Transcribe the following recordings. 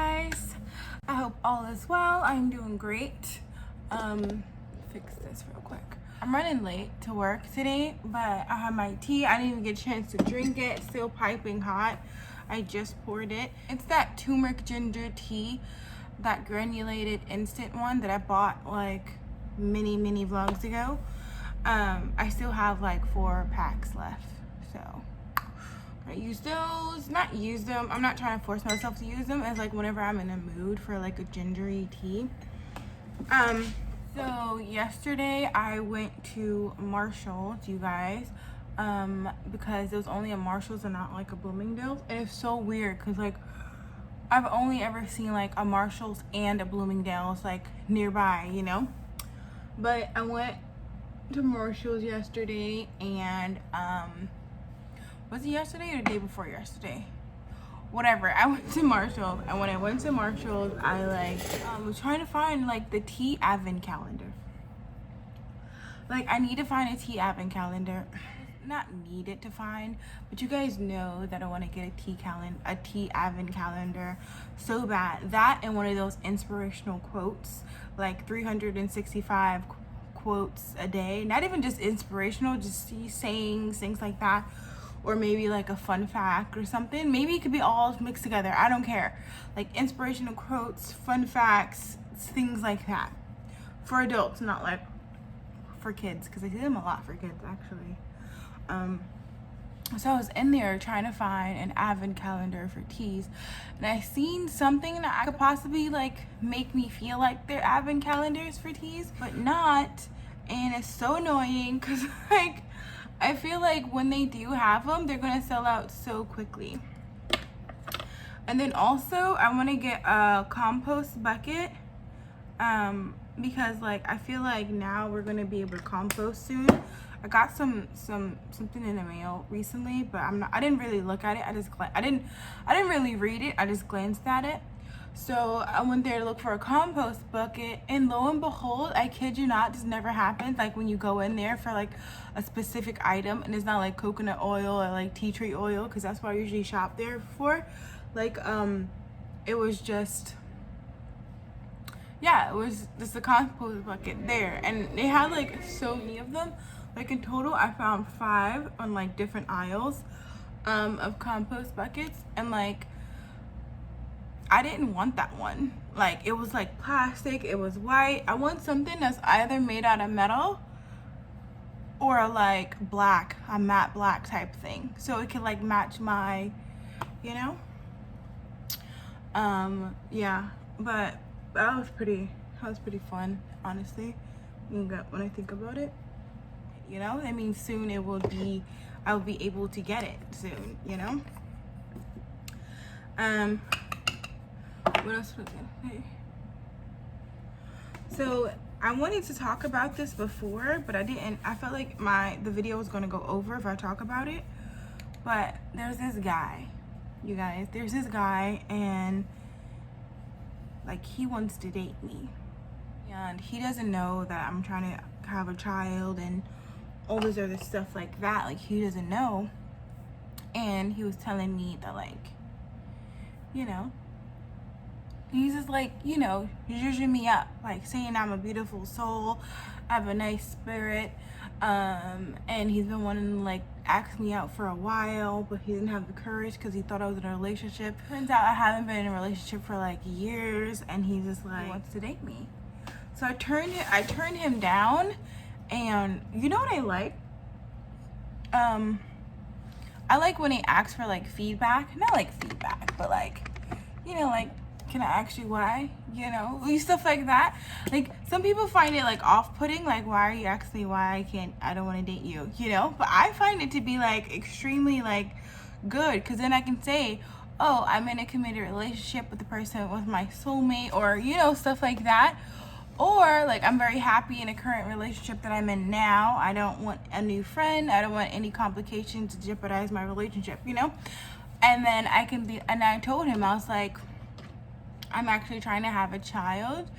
guys, I hope all is well. I'm doing great. Fix this real quick. I'm running late to work today, but I have my tea. I didn't even get a chance to drink it. It's still piping hot. I just poured it. It's that turmeric ginger tea, that granulated instant one that I bought like many vlogs ago. I still have like 4 packs left, so I use those. Not use them, I'm not trying to force myself to use them. It's like whenever I'm in a mood for like a gingery tea. So yesterday I went to Marshall's, you guys, because there was only a Marshall's and not like a Bloomingdale's. And it's so weird because like I've only ever seen like a Marshall's and a Bloomingdale's like nearby, you know. But I went to Marshall's yesterday, and was it yesterday or the day before yesterday? Whatever. I went to Marshall's, and when I went to Marshall's, I like was trying to find like the tea advent calendar. Like I need to find a tea advent calendar. Not needed to find, but you guys know that I want to get a tea advent calendar so bad. That and one of those inspirational quotes, like 365 quotes a day. Not even just inspirational, just sayings, things like that. Or maybe like a fun fact or something. Maybe it could be all mixed together. I don't care. Like inspirational quotes, fun facts, things like that. For adults, not like for kids, because I see them a lot for kids actually. So I was in there trying to find an advent calendar for teas, and I seen something that I could possibly like make me feel like they're advent calendars for teas, but not. And it's so annoying because like I feel like when they do have them, they're gonna sell out so quickly. And then also I want to get a compost bucket, because like I feel like now we're gonna be able to compost soon. I got something in the mail recently, but I didn't really look at it. I didn't really read it. I just glanced at it. So I went there to look for a compost bucket, and lo and behold, I kid you not, this never happens. Like when you go in there for like a specific item, and it's not like coconut oil or like tea tree oil, because that's what I usually shop there for. Like it was just, yeah, it was just a compost bucket there, and they had like so many of them. Like in total I found 5 on like different aisles of compost buckets, and like I didn't want that one. Like it was like plastic, it was white. I want something that's either made out of metal or like black, a matte black type thing, so it can like match my, you know. Yeah, but that was pretty fun, honestly, when I think about it. You know, I mean, soon I'll be able to get it soon, you know. What else was I gonna say? So I wanted to talk about this before, but I didn't. I felt like the video was gonna go over if I talk about it. But there's this guy, you guys. There's this guy, and like he wants to date me, and he doesn't know that I'm trying to have a child and all this other stuff like that. Like he doesn't know, and he was telling me that like, you know, he's just like, you know, zhuzhing me up, like saying I'm a beautiful soul, I have a nice spirit, and he's been wanting to like ask me out for a while, but he didn't have the courage because he thought I was in a relationship. Turns out I haven't been in a relationship for like years, and he just like wants to date me. So I turned him down. And you know what I like? I like when he asks for like feedback. Not like feedback, but like, you know, like, can I ask you why? You know, stuff like that. Like some people find it like off-putting, like why are you asking me why I don't want to date you, you know? But I find it to be like extremely like good, because then I can say, oh, I'm in a committed relationship with the person, with my soulmate, or you know, stuff like that. Or like I'm very happy in a current relationship that I'm in now. I don't want a new friend. I don't want any complications to jeopardize my relationship, you know? And then I told him, I was like, I'm actually trying to have a child,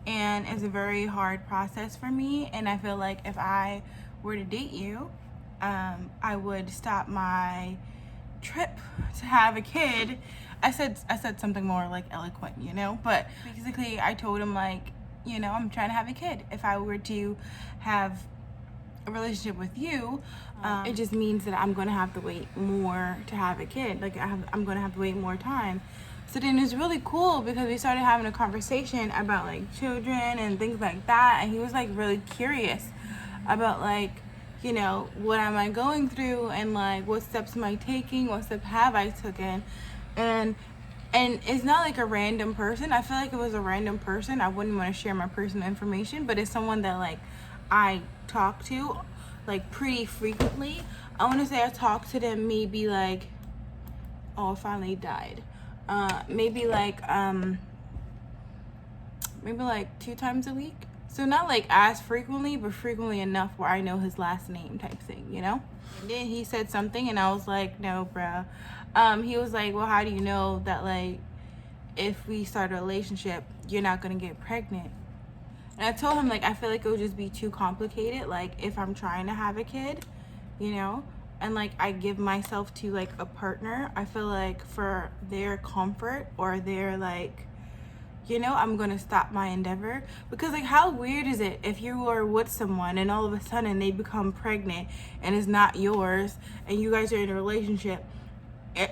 and it's a very hard process for me, and I feel like if I were to date you, I would stop my trip to have a kid I said something more like eloquent, you know, but basically I told him like, you know, I'm trying to have a kid. If I were to have a relationship with you, it just means that I'm gonna have to wait more to have a kid. Like I'm gonna have to wait more time. So then it was really cool because we started having a conversation about like children and things like that, and he was like really curious about like, you know, what am I going through and like what steps am I taking, what steps have I taken, and it's not like a random person. I feel like if it was a random person, I wouldn't want to share my personal information, but it's someone that like I talk to like pretty frequently. I want to say I talk to them maybe like, oh, it finally died. Maybe like 2 times a week. So not like as frequently, but frequently enough where I know his last name type thing, you know? And then he said something and I was like, no, bro. He was like, well, how do you know that like if we start a relationship, you're not gonna get pregnant? And I told him like I feel like it would just be too complicated. Like if I'm trying to have a kid, you know, and like I give myself to like a partner, I feel like for their comfort or their like, you know, I'm gonna stop my endeavor. Because like how weird is it if you are with someone and all of a sudden they become pregnant and it's not yours and you guys are in a relationship,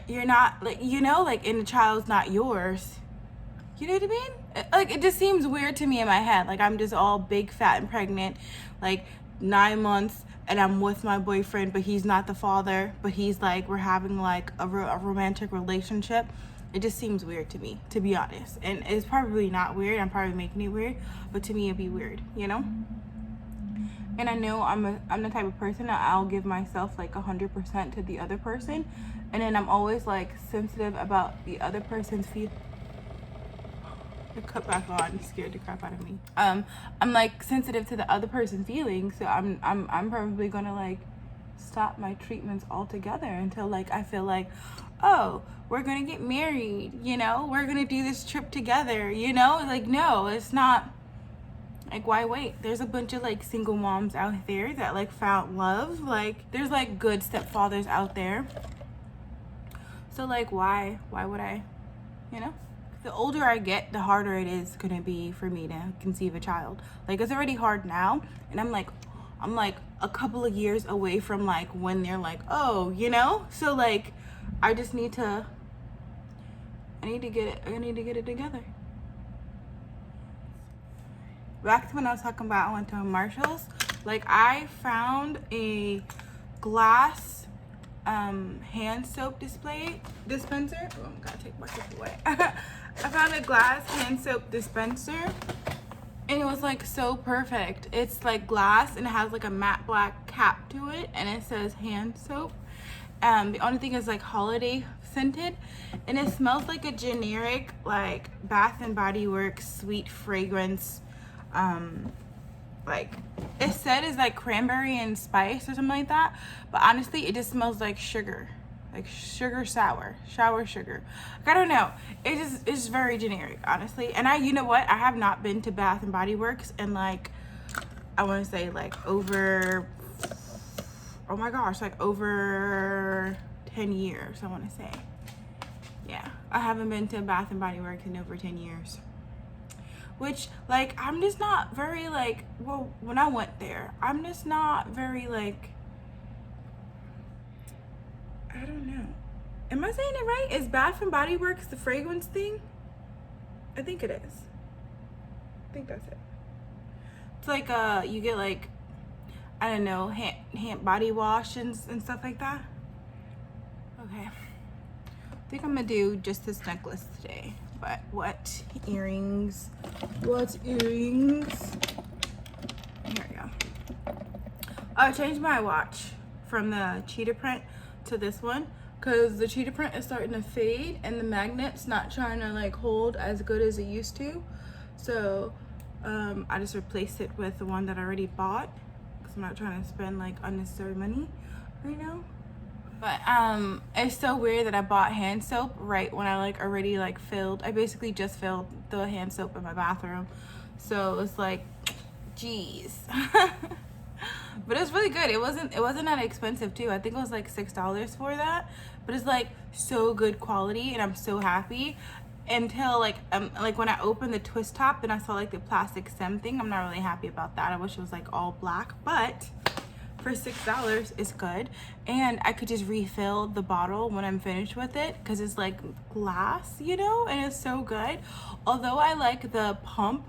you're not like, you know, like, and the child's not yours. You know what I mean? Like it just seems weird to me in my head. Like I'm just all big, fat, and pregnant, like 9 months, and I'm with my boyfriend, but he's not the father, but he's like, we're having like a romantic relationship. It just seems weird to me, to be honest. And it's probably not weird. I'm probably making it weird, but to me it'd be weird, you know? And I know I'm the type of person that I'll give myself like 100% to the other person, and then I'm always like sensitive about the other person's feelings. It cut back on, scared the crap out of me. I'm like sensitive to the other person's feelings, so I'm probably gonna like stop my treatments altogether until like I feel like, oh, we're gonna get married, you know, we're gonna do this trip together, you know? Like no, it's not. Like why wait? There's a bunch of like single moms out there that like found love. Like there's like good stepfathers out there. So like why would I, you know? The older I get, the harder it is gonna be for me to conceive a child. Like it's already hard now, and I'm like a couple of years away from like when they're like, oh, you know. So like, I need to get it together. Back to when I was talking about I went to Marshall's. Like I found a glass hand soap dispenser. Oh, I'm gonna take my soap away. I found a glass hand soap dispenser, and it was like so perfect. It's like glass and it has like a matte black cap to it, and it says hand soap. The only thing is like holiday scented, and it smells like a generic like Bath and Body Works sweet fragrance. Like it said is like cranberry and spice or something like that, but honestly it just smells like sugar, like sugar sour sugar. Like, I don't know, it's very generic, honestly. And you know what, I have not been to Bath and Body Works in like, I want to say like over, oh my gosh, like over 10 years. I want to say, yeah, I haven't been to Bath and Body Works in over 10 years. Which, like, I'm just not very, like, well, when I went there, I'm just not very, like, I don't know. Am I saying it right? Is Bath and Body Works the fragrance thing? I think it is. I think that's it. It's like, you get, like, I don't know, hand body wash and stuff like that. Okay. I think I'm gonna do just this necklace today. But what earrings? Here we go. I changed my watch from the cheetah print to this one because the cheetah print is starting to fade and the magnet's not trying to like hold as good as it used to. So I just replaced it with the one that I already bought because I'm not trying to spend like unnecessary money right now. But it's so weird that I bought hand soap right when I like already like filled. I basically just filled the hand soap in my bathroom. So it's like, geez. But it was really good. It wasn't that expensive too. I think it was like $6 for that. But it's like so good quality, and I'm so happy. Until like when I opened the twist top and I saw like the plastic stem thing, I'm not really happy about that. I wish it was like all black, but for $6 it's good. And I could just refill the bottle when I'm finished with it because it's like glass, you know, and it's so good. Although I like the pump,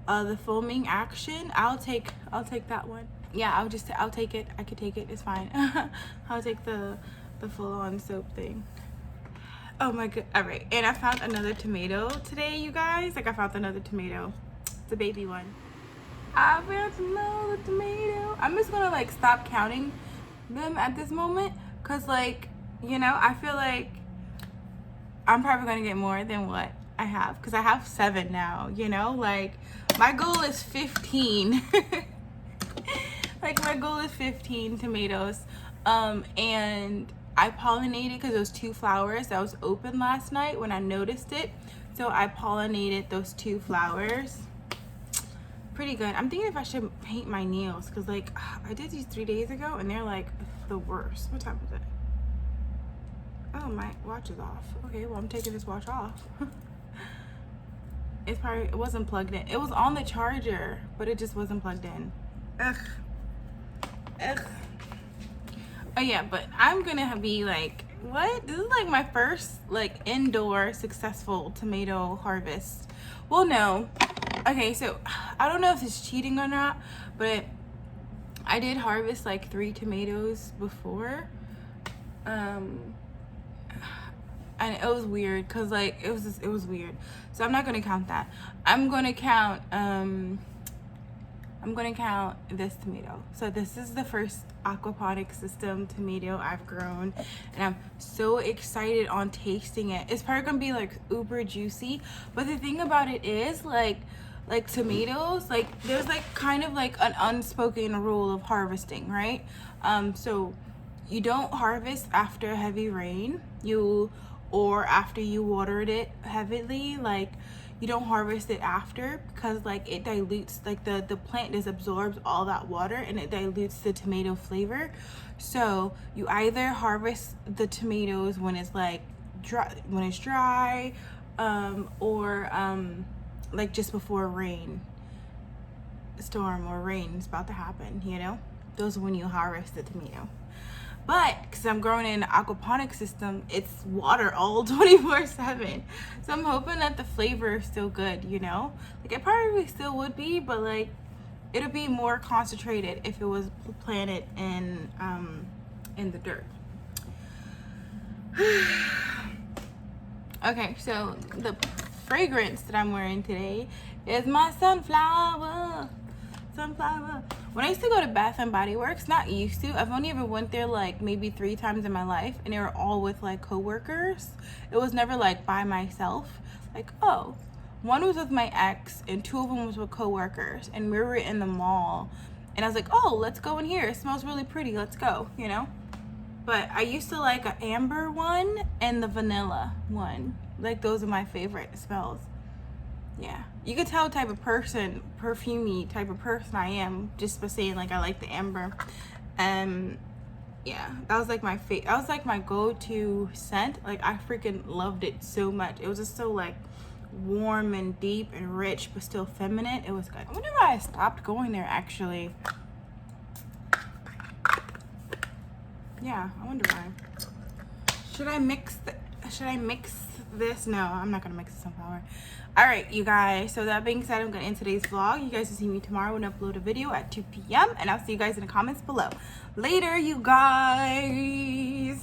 the foaming action, I'll take that one. Yeah, I'll take it. I could take it, it's fine. I'll take the full-on soap thing. Oh my god. All right, and I found another tomato today, you guys. Like, I found another tomato. It's a baby one. I found another tomato. I'm just gonna like stop counting them at this moment, because like, you know, I feel like I'm probably gonna get more than what I have, because I have 7 now, you know. Like, my goal is 15. Like, my goal is 15 tomatoes. And I pollinated because those 2 flowers that was open last night when I noticed it. So I pollinated those 2 flowers. Pretty good. I'm thinking if I should paint my nails, because like I did these 3 days ago and they're like the worst. What time is it? Oh, my watch is off. Okay, well, I'm taking this watch off. It wasn't plugged in. It was on the charger, but it just wasn't plugged in. Ugh. Oh yeah, but I'm gonna be like, what? This is like my first like indoor successful tomato harvest. Well, no. Okay, so I don't know if it's cheating or not, but I did harvest like 3 tomatoes before. And it was weird because like it was weird. So I'm not gonna count that. I'm gonna count this tomato. So this is the first aquaponic system tomato I've grown, and I'm so excited on tasting it. It's probably gonna be like uber juicy, but the thing about it is like tomatoes, like there's like kind of like an unspoken rule of harvesting, right? So you don't harvest after heavy rain, or after you watered it heavily. Like, you don't harvest it after, because like it dilutes, like the plant just absorbs all that water and it dilutes the tomato flavor. So you either harvest the tomatoes when it's like dry, or like just before a storm or rain is about to happen, you know. Those are when you harvest the tomato. But because I'm growing in an aquaponic system, it's water all 24/7. So I'm hoping that the flavor is still good, you know? Like, it probably still would be, but like it'll be more concentrated if it was planted in the dirt. Okay, so the fragrance that I'm wearing today is my sunflower. When I used to go to Bath and Body Works, not used to, I've only ever went there like maybe 3 times in my life, and they were all with like coworkers. It was never like by myself. Like, oh, one was with my ex and 2 of them was with coworkers, and we were in the mall, and I was like, oh, let's go in here, it smells really pretty, let's go, you know. But I used to like an amber one and the vanilla one. Like, those are my favorite smells. Yeah, you could tell what type of person, perfumey type of person I am just by saying like I like the amber. Yeah, that was like my that was like my go-to scent. Like, I freaking loved it so much. It was just so like warm and deep and rich, but still feminine. It was good. I wonder why I stopped going there actually. Yeah, I wonder why. Should I mix this? No, I'm not gonna mix the sunflower. All right, you guys, so that being said, I'm gonna end today's vlog. You guys will see me tomorrow when I upload a video at 2 p.m. and I'll see you guys in the comments below. Later, you guys.